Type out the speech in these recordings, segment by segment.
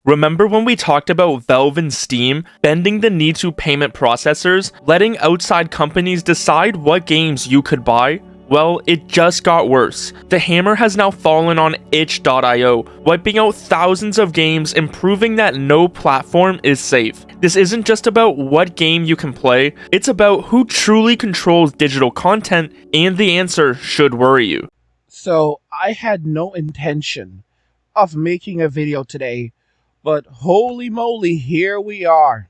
Remember when we talked about Valve and Steam bending the knee to payment processors, letting outside companies decide what games you could buy? Well, it just got worse. The hammer has now fallen on itch.io, wiping out thousands of games and proving that no platform is safe. This isn't just about what game you can play, it's about who truly controls digital content, and the answer should worry you. So I had no intention of making a video today, but holy moly, here we are.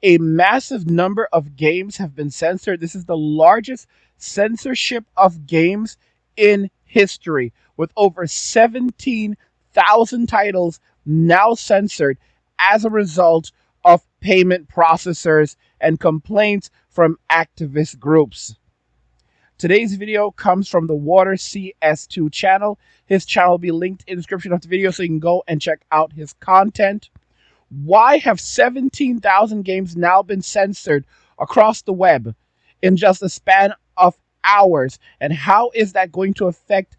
A massive number of games have been censored. This is the largest censorship of games in history, with over 17,000 titles now censored as a result of payment processors and complaints from activist groups. Today's video comes from the Water CS2 channel. His channel will be linked in the description of the video so you can go and check out his content. Why have 17,000 games now been censored across the web in just a span of hours? And how is that going to affect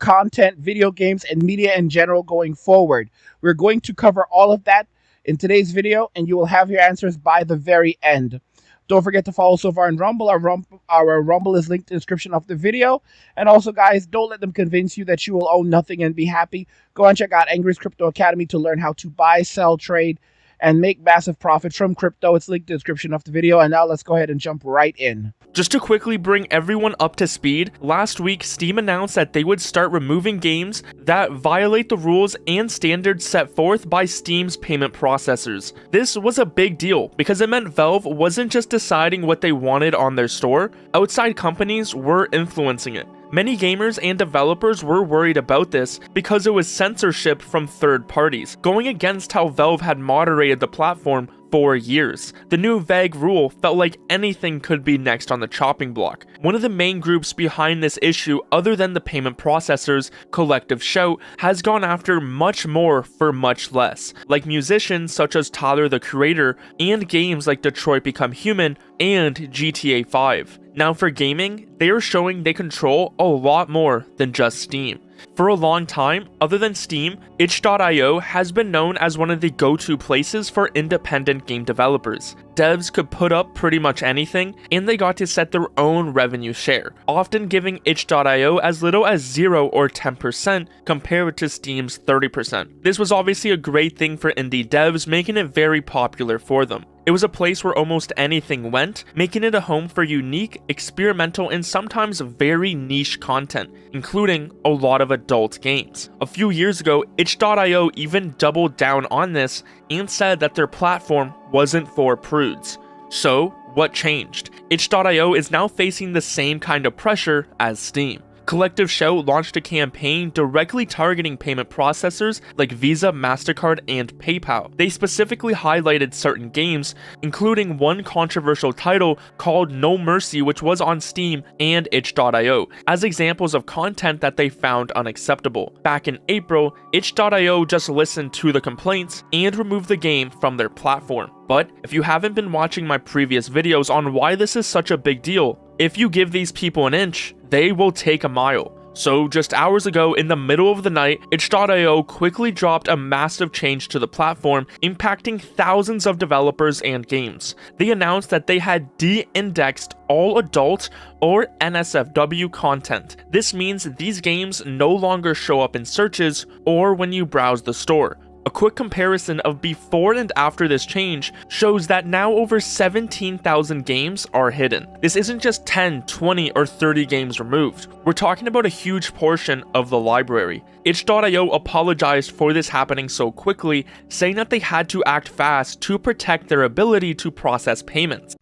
content, video games, and media in general going forward? We're going to cover all of that in today's video, and you will have your answers by the very end. Don't forget to follow so far on Rumble. Our Rumble is linked in the description of the video. And also, guys, don't let them convince you that you will own nothing and be happy. Go and check out Angry's Crypto Academy to learn how to buy, sell, trade, and make massive profit from crypto. It's linked in the description of the video. And now let's go ahead and jump right in. Just to quickly bring everyone up to speed, last week Steam announced that they would start removing games that violate the rules and standards set forth by Steam's payment processors. This was a big deal because it meant Valve wasn't just deciding what they wanted on their store, outside companies were influencing it. Many gamers and developers were worried about this because it was censorship from third parties, going against how Valve had moderated the platform for years. The new vague rule felt like anything could be next on the chopping block. One of the main groups behind this issue, other than the payment processors, Collective Shout, has gone after much more for much less, like musicians such as Tyler the Creator, and games like Detroit Become Human and GTA 5. Now for gaming, they are showing they control a lot more than just Steam. For a long time, other than Steam, itch.io has been known as one of the go-to places for independent game developers. Devs could put up pretty much anything, and they got to set their own revenue share, often giving itch.io as little as 0 or 10% compared to Steam's 30%. This was obviously a great thing for indie devs, making it very popular for them. It was a place where almost anything went, making it a home for unique, experimental, and sometimes very niche content, including a lot of adult games. A few years ago, itch.io even doubled down on this and said that their platform wasn't for prudes. So, what changed? Itch.io is now facing the same kind of pressure as Steam. Collective Shout launched a campaign directly targeting payment processors like Visa, MasterCard, and PayPal. They specifically highlighted certain games, including one controversial title called No Mercy, which was on Steam and itch.io, as examples of content that they found unacceptable. Back in April, itch.io just listened to the complaints and removed the game from their platform. But if you haven't been watching my previous videos on why this is such a big deal, if you give these people an inch, they will take a mile. So just hours ago, in the middle of the night, itch.io quickly dropped a massive change to the platform, impacting thousands of developers and games. They announced that they had de-indexed all adult or NSFW content. This means these games no longer show up in searches or when you browse the store. A quick comparison of before and after this change shows that now over 17,000 games are hidden. This isn't just 10, 20, or 30 games removed. We're talking about a huge portion of the library. Itch.io apologized for this happening so quickly, saying that they had to act fast to protect their ability to process payments.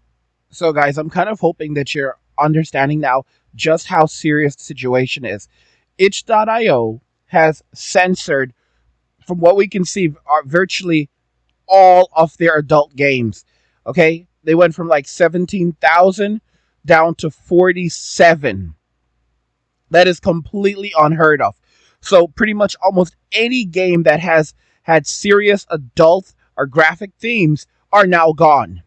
So guys, I'm kind of hoping that you're understanding now just how serious the situation is. Itch.io has censored, from what we can see, are virtually all of their adult games. Okay? They went from like 17,000 down to 47. That is completely unheard of. So pretty much almost any game that has had serious adult or graphic themes are now gone.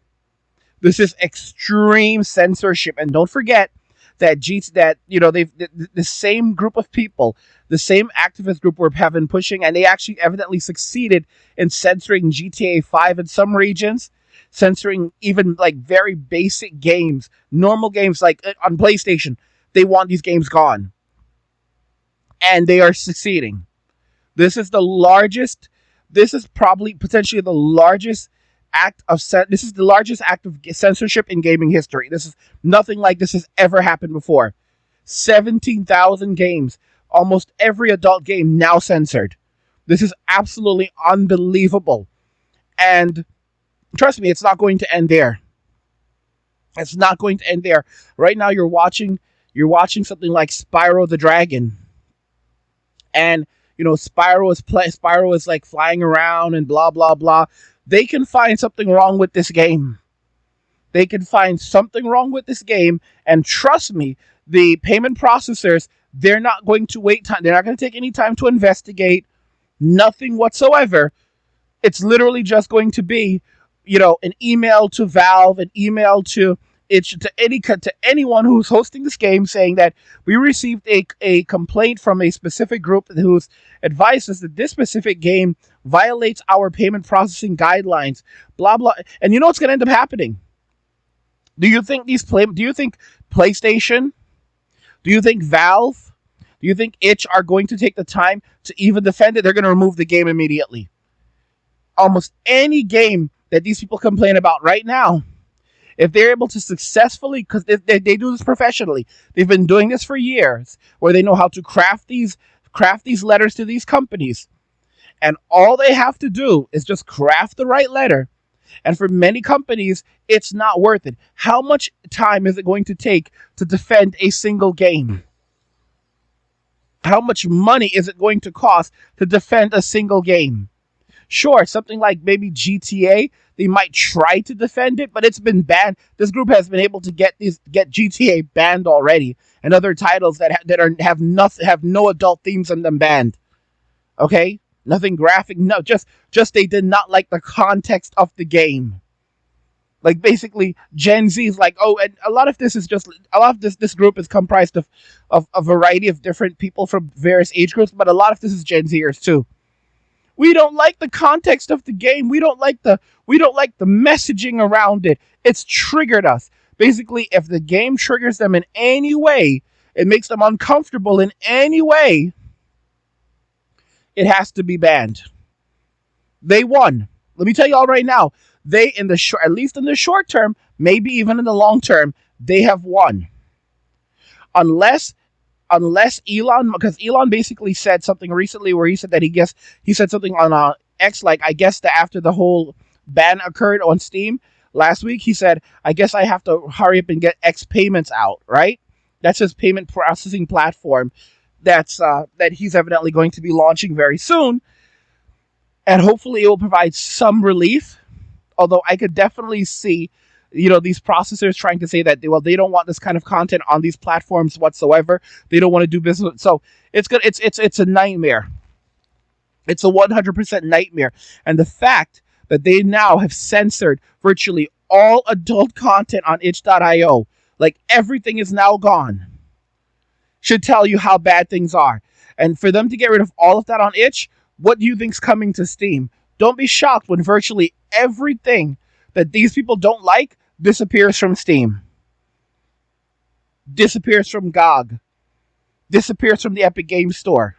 This is extreme censorship. And don't forget that they've the same group of people, the same activist group have been pushing, and they actually evidently succeeded in censoring GTA 5 in some regions, censoring even like very basic games, normal games like on PlayStation. They want these games gone, and they are succeeding. This is the largest. This is probably potentially the largest this is the largest act of censorship in gaming history. This is nothing like this has ever happened before. 17,000 games, almost every adult game now censored. This is absolutely unbelievable. And trust me, it's not going to end there. It's not going to end there. Right now you're watching something like Spyro the Dragon. And Spyro is like flying around and blah blah blah. They can find something wrong with this game. They can find something wrong with this game, and trust me, the payment processors, they're not going to wait time. They're not going to take any time to investigate. Nothing whatsoever. It's literally just going to be, an email to Valve, an email to anyone who's hosting this game saying that we received a complaint from a specific group whose advice is that this specific game violates our payment processing guidelines, blah blah. And you know what's going to end up happening? Do you think PlayStation? Do you think Valve? Do you think Itch are going to take the time to even defend it? They're going to remove the game immediately. Almost any game that these people complain about right now, if they're able to successfully, because they do this professionally, they've been doing this for years, where they know how to craft these letters to these companies, and all they have to do is just craft the right letter. And for many companies, it's not worth it. How much time is it going to take to defend a single game? How much money is it going to cost to defend a single game? Sure, something like maybe GTA, they might try to defend it, but it's been banned. This group has been able to get GTA banned already, and other titles have no adult themes in them banned. Okay, nothing graphic. No, just they did not like the context of the game. Like basically, Gen Z is like, oh, and a lot of this group is comprised of a variety of different people from various age groups, but a lot of this is Gen Zers too. We don't like the context of the game. We don't like the messaging around it. It's triggered us. Basically, if the game triggers them in any way, it makes them uncomfortable in any way, it has to be banned. They won. Let me tell you all right now. They at least in the short term, maybe even in the long term, they have won. Unless Elon, because Elon basically said something recently where he said that he said something on X, like, I guess that after the whole ban occurred on Steam last week, he said, I guess I have to hurry up and get X payments out, right? That's his payment processing platform that he's evidently going to be launching very soon. And hopefully it will provide some relief. Although I could definitely see these processors trying to say that they don't want this kind of content on these platforms whatsoever. They don't want to do business. So it's good. It's a nightmare. It's a 100% nightmare. And the fact that they now have censored virtually all adult content on itch.io, like everything is now gone, should tell you how bad things are. And for them to get rid of all of that on Itch, what do you think's coming to Steam? Don't be shocked when virtually everything that these people don't like disappears from Steam, disappears from GOG, disappears from the Epic Games Store.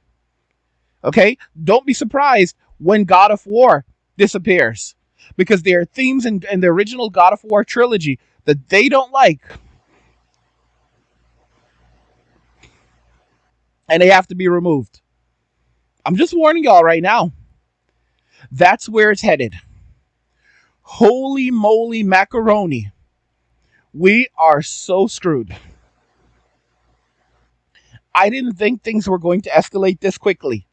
Okay? Don't be surprised when God of War disappears, because there are themes in the original God of War trilogy that they don't like, and they have to be removed. I'm just warning y'all right now. That's where it's headed. Holy moly macaroni. We are so screwed. I didn't think things were going to escalate this quickly.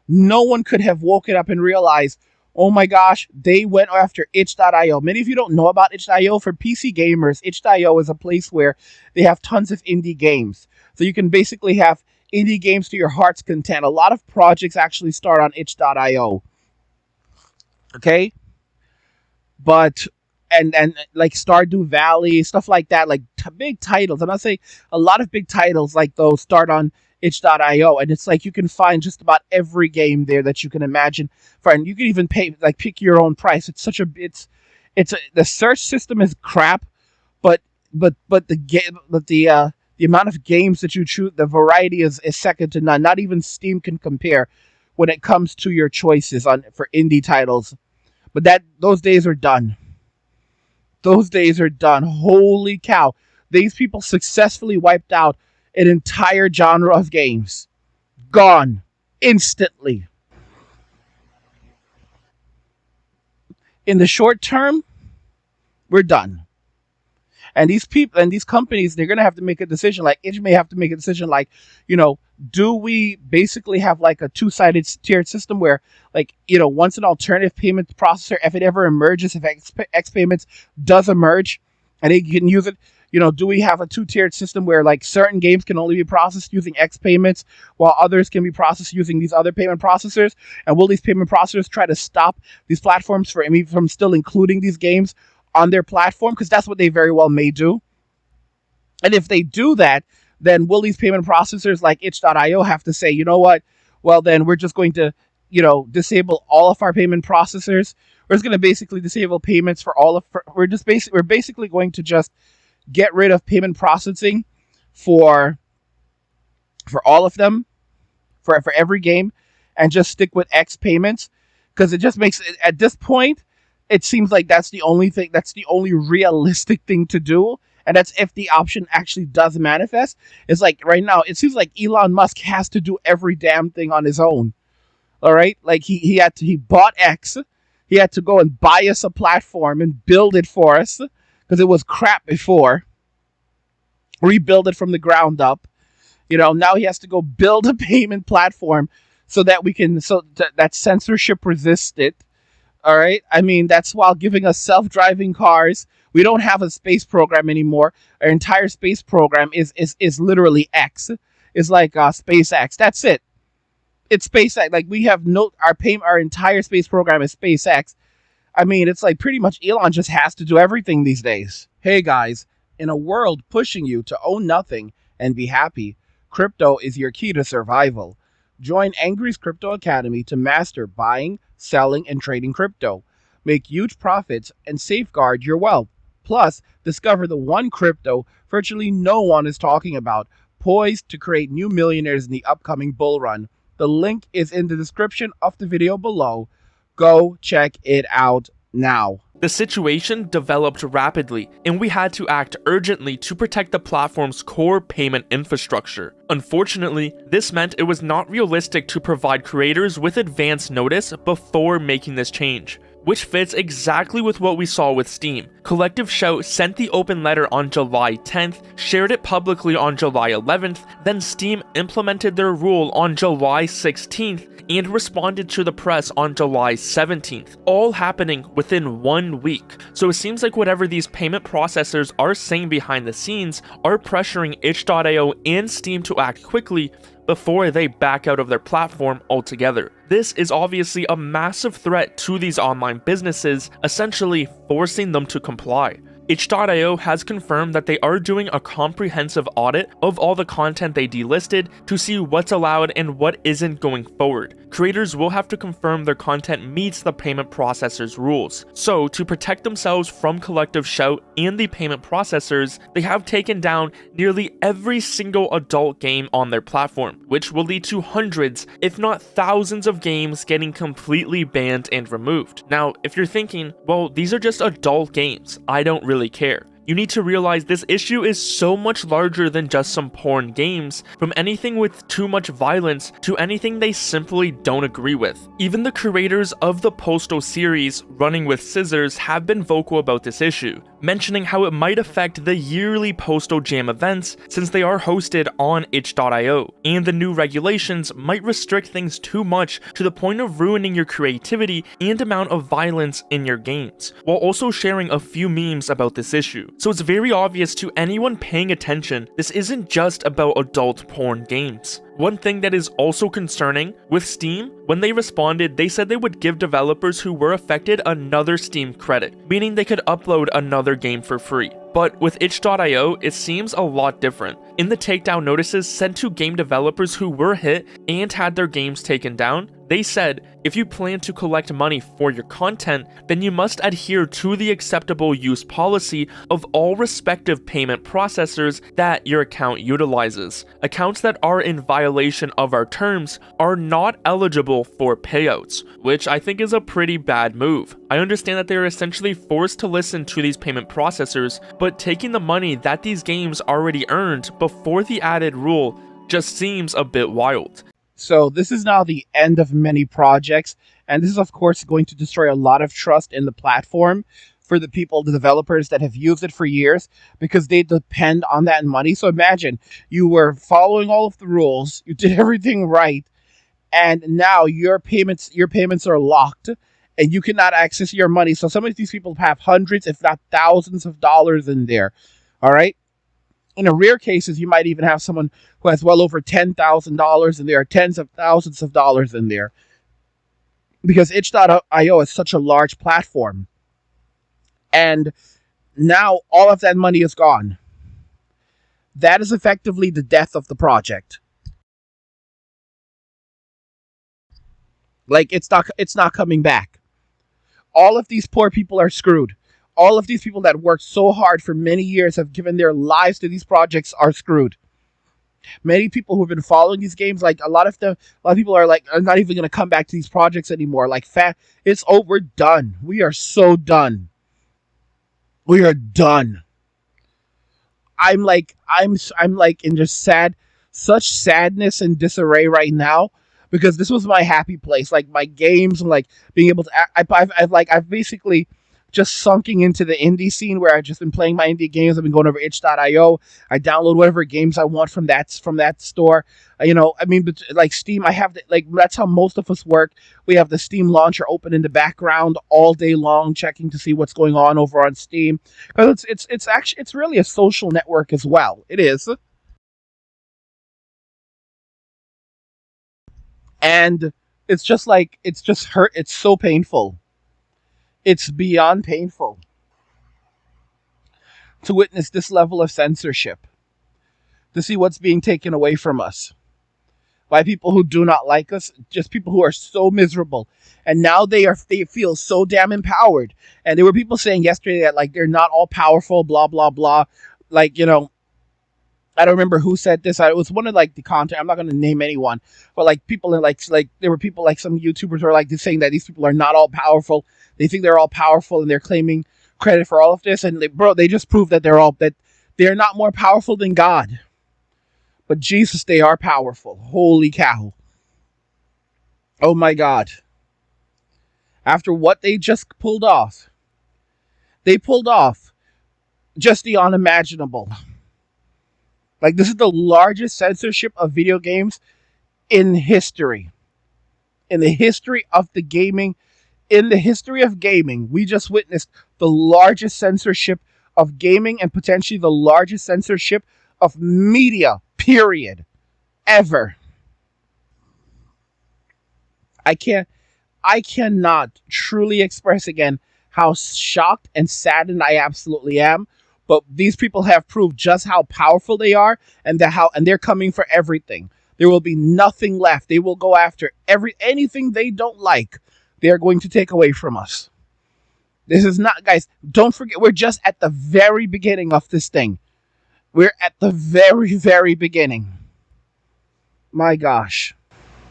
No one could have woken up and realized, oh my gosh, they went after itch.io. Many of you don't know about itch.io. For PC gamers, itch.io is a place where they have tons of indie games. So you can basically have indie games to your heart's content. A lot of projects actually start on itch.io. Okay? But and like Stardew Valley, stuff like that, like big titles. I'm not saying a lot of big titles like those start on itch.io, and it's like you can find just about every game there that you can imagine for, and you can even pay, like, pick your own price. It's such a the search system is crap, but the game, but the amount of games that you choose, the variety is second to none. Not even Steam can compare when it comes to your choices on for indie titles. But those days are done. Those days are done. Holy cow. These people successfully wiped out an entire genre of games. Gone. Instantly. In the short term, we're done. And these people and these companies, they're going to have to make a decision. Like, it may have to make a decision like, do we basically have like a two-sided tiered system where, like, once an alternative payment processor, if it ever emerges, if X Payments does emerge and they can use it, do we have a two-tiered system where, like, certain games can only be processed using X Payments while others can be processed using these other payment processors? And will these payment processors try to stop these platforms from still including these games on their platform? Because that's what they very well may do. And if they do that, then will these payment processors like itch.io have to say, you know what? Well, then we're just going to, disable all of our payment processors. We're just going to basically disable payments for all of. We're basically going to just get rid of payment processing for all of them, for every game, and just stick with X payments, because it just makes it, at this point, it seems like that's the only realistic thing to do. And that's if the option actually does manifest. It's like right now, it seems like Elon Musk has to do every damn thing on his own. All right. Like he bought X. He had to go and buy us a platform and build it for us because it was crap before. Rebuild it from the ground up. Now he has to go build a payment platform so that that censorship resisted. All right. I mean, that's while giving us self-driving cars. We don't have a space program anymore. Our entire space program is literally X. It's like SpaceX. That's it. It's SpaceX. Like, we have our entire space program is SpaceX. I mean, it's like pretty much Elon just has to do everything these days. Hey guys, in a world pushing you to own nothing and be happy, crypto is your key to survival. Join Angry's Crypto Academy to master buying, selling, and trading crypto. Make huge profits and safeguard your wealth. Plus, discover the one crypto virtually no one is talking about, poised to create new millionaires in the upcoming bull run. The link is in the description of the video below. Go check it out now. The situation developed rapidly, and we had to act urgently to protect the platform's core payment infrastructure. Unfortunately, this meant it was not realistic to provide creators with advance notice before making this change, which fits exactly with what we saw with Steam. Collective Shout sent the open letter on July 10th, shared it publicly on July 11th, then Steam implemented their rule on July 16th, and responded to the press on July 17th, all happening within 1 week. So it seems like whatever these payment processors are saying behind the scenes are pressuring itch.io and Steam to act quickly before they back out of their platform altogether. This is obviously a massive threat to these online businesses, essentially forcing them to comply. Itch.io has confirmed that they are doing a comprehensive audit of all the content they delisted to see what's allowed and what isn't going forward. Creators will have to confirm their content meets the payment processor's rules. So, to protect themselves from Collective Shout and the payment processors, they have taken down nearly every single adult game on their platform, which will lead to hundreds, if not thousands of games getting completely banned and removed. Now, if you're thinking, well, these are just adult games, I don't really care. You need to realize this issue is so much larger than just some porn games, from anything with too much violence to anything they simply don't agree with. Even the creators of the Postal series, Running with Scissors, have been vocal about this issue, mentioning how it might affect the yearly Postal Jam events since they are hosted on itch.io, and the new regulations might restrict things too much to the point of ruining your creativity and amount of violence in your games, while also sharing a few memes about this issue. So it's very obvious to anyone paying attention, this isn't just about adult porn games. One thing that is also concerning, with Steam, when they responded, they said they would give developers who were affected another Steam credit, meaning they could upload another game for free. But with itch.io, it seems a lot different. In the takedown notices sent to game developers who were hit and had their games taken down, they said, if you plan to collect money for your content, then you must adhere to the acceptable use policy of all respective payment processors that your account utilizes. Accounts that are in violation of our terms are not eligible for payouts, which I think is a pretty bad move. I understand that they are essentially forced to listen to these payment processors, but taking the money that these games already earned before the added rule just seems a bit wild. So this is now the end of many projects, and this is of course going to destroy a lot of trust in the platform for the people, the developers that have used it for years, because they depend on that money. So imagine you were following all of the rules, you did everything right, and now your payments are locked and you cannot access your money. So some of these people have hundreds, if not thousands of dollars in there. All right. In a rare cases, you might even have someone who has well over $10,000 in there, tens of thousands of dollars in there. Because itch.io is such a large platform. And now all of that money is gone. That is effectively the death of the project. Like, it's not coming back. All of these poor people are screwed. All of these people that worked so hard for many years, have given their lives to these projects, are screwed. Many people who've been following these games, like a lot of people are not even going to come back to these projects anymore. It's over, we're done. We are so done. We are done. I'm like in just such sadness and disarray right now, because this was my happy place. Like my games, and like being able to, I've basically just sunking into the indie scene where I've just been playing my indie games. I've been going over itch.io. I download whatever games I want from that store. Like Steam, I have that's how most of us work. We have the Steam launcher open in the background all day long, checking to see what's going on over on Steam. Because it's really a social network as well. It is. And it's just hurt. It's so painful. It's beyond painful to witness this level of censorship, to see what's being taken away from us by people who do not like us, just people who are so miserable. And now they feel so damn empowered. And there were people saying yesterday that like they're not all powerful, blah, blah, blah. Like, I don't remember who said this. It was one of like the content. I'm not going to name anyone, but like people in like there were people like some YouTubers who are like saying that these people are not all powerful. They think they're all powerful and they're claiming credit for all of this. And they just proved that they're not more powerful than God. But Jesus, they are powerful. Holy cow. Oh my God. After what they just pulled off, they pulled off just the unimaginable. Like, this is the largest censorship of video games in history. In the history of the gaming, in the history of gaming, we just witnessed the largest censorship of gaming and potentially the largest censorship of media, period, ever. I cannot truly express again how shocked and saddened I absolutely am. But these people have proved just how powerful they are, and they're coming for everything. There will be nothing left. They will go after anything they don't like. They are going to take away from us. This is not, guys, don't forget, we're just at the very beginning of this thing. We're at the very, very beginning. My gosh.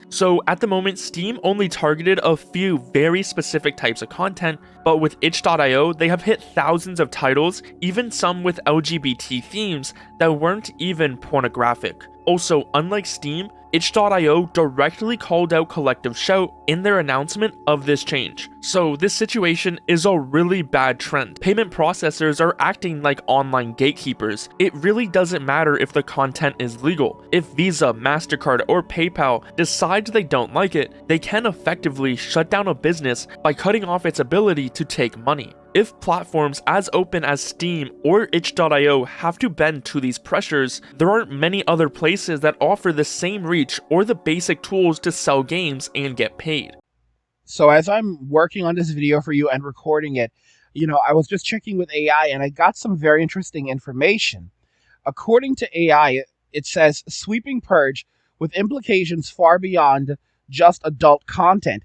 So at the moment, Steam only targeted a few very specific types of content, but with itch.io, they have hit thousands of titles, even some with LGBT themes that weren't even pornographic. Also, unlike Steam, itch.io directly called out Collective Shout in their announcement of this change. So this situation is a really bad trend. Payment processors are acting like online gatekeepers. It really doesn't matter if the content is legal. If Visa, MasterCard, or PayPal decides they don't like it, they can effectively shut down a business by cutting off its ability to take money. If platforms as open as Steam or itch.io have to bend to these pressures, there aren't many other places that offer the same reach or the basic tools to sell games and get paid. So as I'm working on this video for you and recording it, I was just checking with AI and I got some very interesting information. According to AI, it says sweeping purge with implications far beyond just adult content.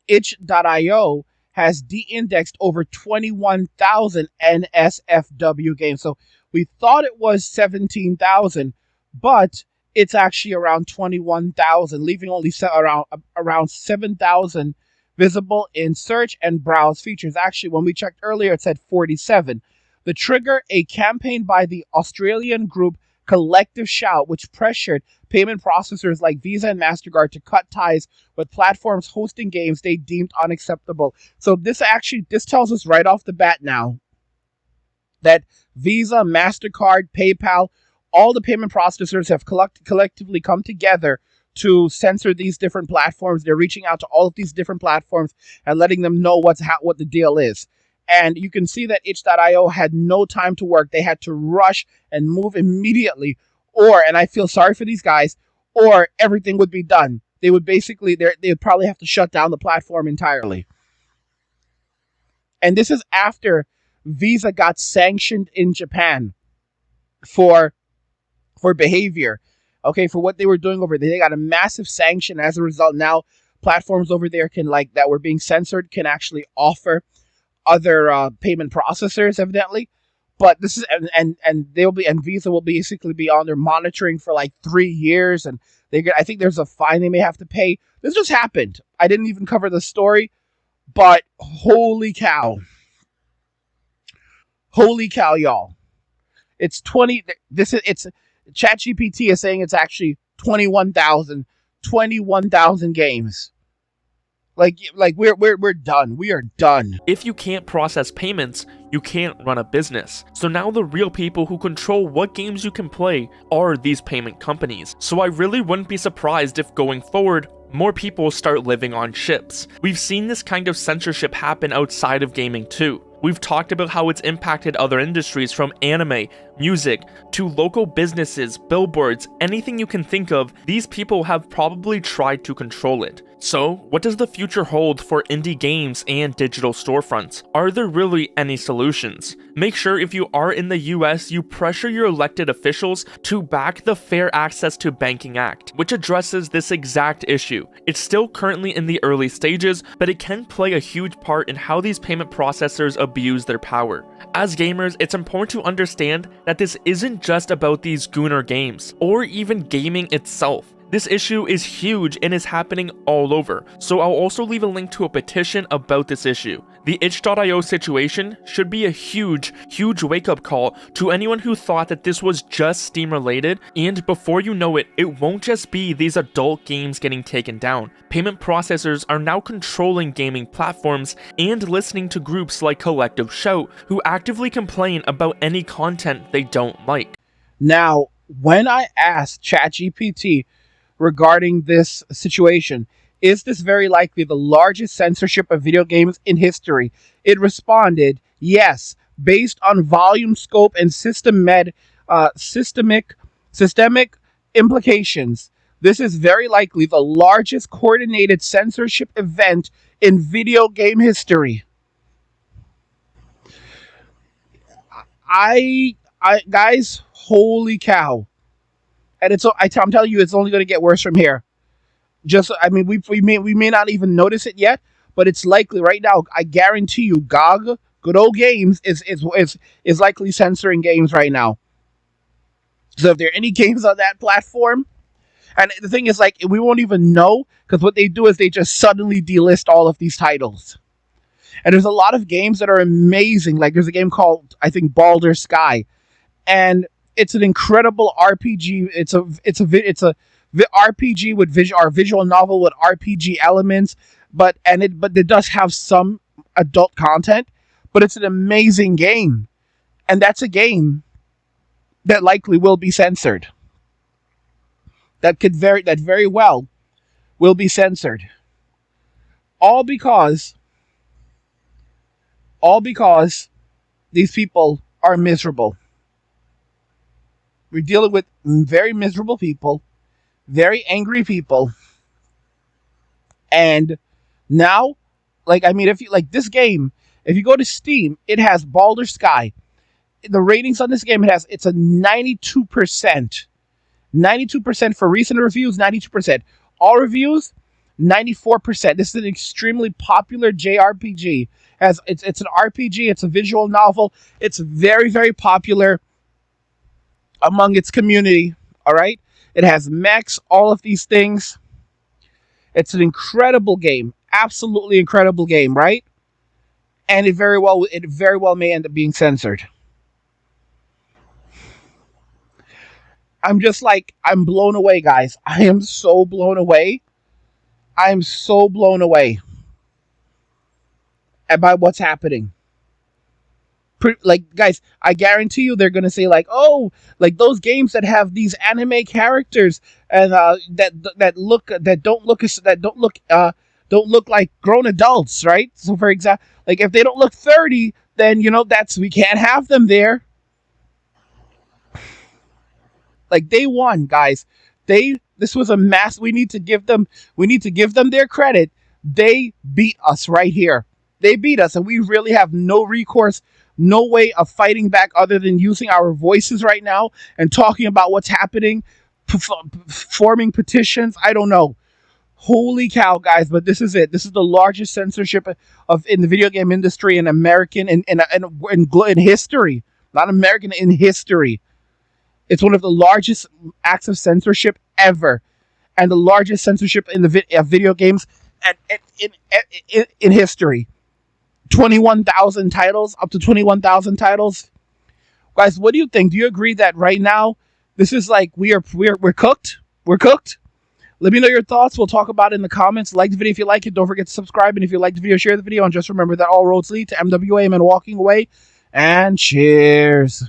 Itch.io has de-indexed over 21,000 NSFW games. So we thought it was 17,000, but it's actually around 21,000, leaving only around 7,000 visible in search and browse features. Actually, when we checked earlier, it said 47. The trigger, a campaign by the Australian group Collective Shout, which pressured payment processors like Visa and MasterCard to cut ties with platforms hosting games they deemed unacceptable. So this tells us right off the bat now that Visa, MasterCard, PayPal, all the payment processors have collectively come together to censor these different platforms. They're reaching out to all of these different platforms and letting them know what the deal is. And you can see that itch.io had no time to work. They had to rush and move immediately, and I feel sorry for these guys, or everything would be done. They would probably have to shut down the platform entirely. And this is after Visa got sanctioned in Japan for behavior. Okay, for what they were doing over there. They got a massive sanction. As a result, now platforms over there that were being censored can actually offer other payment processors, evidently. But this is and Visa will basically be on their monitoring for like 3 years, and I think there's a fine they may have to pay. This just happened. I didn't even cover the story, but holy cow, y'all! It's 20. It's ChatGPT is saying it's actually 21,000 games. Like we're done. We are done. If you can't process payments, you can't run a business. So now the real people who control what games you can play are these payment companies. So I really wouldn't be surprised if going forward, more people start living on ships. We've seen this kind of censorship happen outside of gaming too. We've talked about how it's impacted other industries from anime, music, to local businesses, billboards, anything you can think of. These people have probably tried to control it. So, what does the future hold for indie games and digital storefronts? Are there really any solutions? Make sure if you are in the US, you pressure your elected officials to back the Fair Access to Banking Act, which addresses this exact issue. It's still currently in the early stages, but it can play a huge part in how these payment processors abuse their power. As gamers, it's important to understand that this isn't just about these Gooner games, or even gaming itself. This issue is huge and is happening all over, so I'll also leave a link to a petition about this issue. The itch.io situation should be a huge wake-up call to anyone who thought that this was just Steam related, and before you know it, it won't just be these adult games getting taken down. Payment processors are now controlling gaming platforms and listening to groups like Collective Shout, who actively complain about any content they don't like. Now, when I asked ChatGPT regarding this situation, is this very likely the largest censorship of video games in history? It responded, yes, based on volume, scope, and systemic implications. This is very likely the largest coordinated censorship event in video game history. Guys, holy cow. And I'm telling you, it's only going to get worse from here. We may not even notice it yet, but it's likely right now. I guarantee you, GOG, Good Old Games, is likely censoring games right now. So if there are any games on that platform, and the thing is, like, we won't even know, because what they do is they just suddenly delist all of these titles. And there's a lot of games that are amazing. Like there's a game called, I think, Baldur's Sky, and it's an incredible RPG. It's a RPG with visual novel with RPG elements, but it does have some adult content. But it's an amazing game, and that's a game that likely will be censored. That very well will be censored. All because All because these people are miserable. We're dealing with very miserable people, very angry people. And now, like, I mean, if you like this game, if you go to Steam, it has Baldur's Sky. The ratings on this game, it's a 92%. 92% for recent reviews, 92%. All reviews, 94%. This is an extremely popular JRPG. It's an RPG, it's a visual novel. It's very, very popular among its community. All right? It has mechs, all of these things. It's an incredible game. Absolutely incredible game, right? And it very well may end up being censored. I'm blown away, guys. I am so blown away. I am so blown away by what's happening. Like, guys, I guarantee you they're gonna say like, oh, like those games that have these anime characters and don't look like grown adults, right? So for example, like if they don't look 30, then we can't have them there. Like day one, guys, this was a mass. We need to give them their credit. They beat us right here. They beat us, and we really have no recourse, no way of fighting back other than using our voices right now and talking about what's happening, forming petitions. I don't know. Holy cow, guys! But this is it. This is the largest censorship in the video game industry in American in history. Not American, in history. It's one of the largest acts of censorship ever, and the largest censorship in the video games in history. 21,000 titles, up to 21,000 titles. Guys, what do you think? Do you agree that right now this is like we're cooked? We're cooked. Let me know your thoughts. We'll talk about it in the comments. Like the video if you like it. Don't forget to subscribe, and if you like the video, share the video. And just remember that all roads lead to MWA and walking away. And cheers.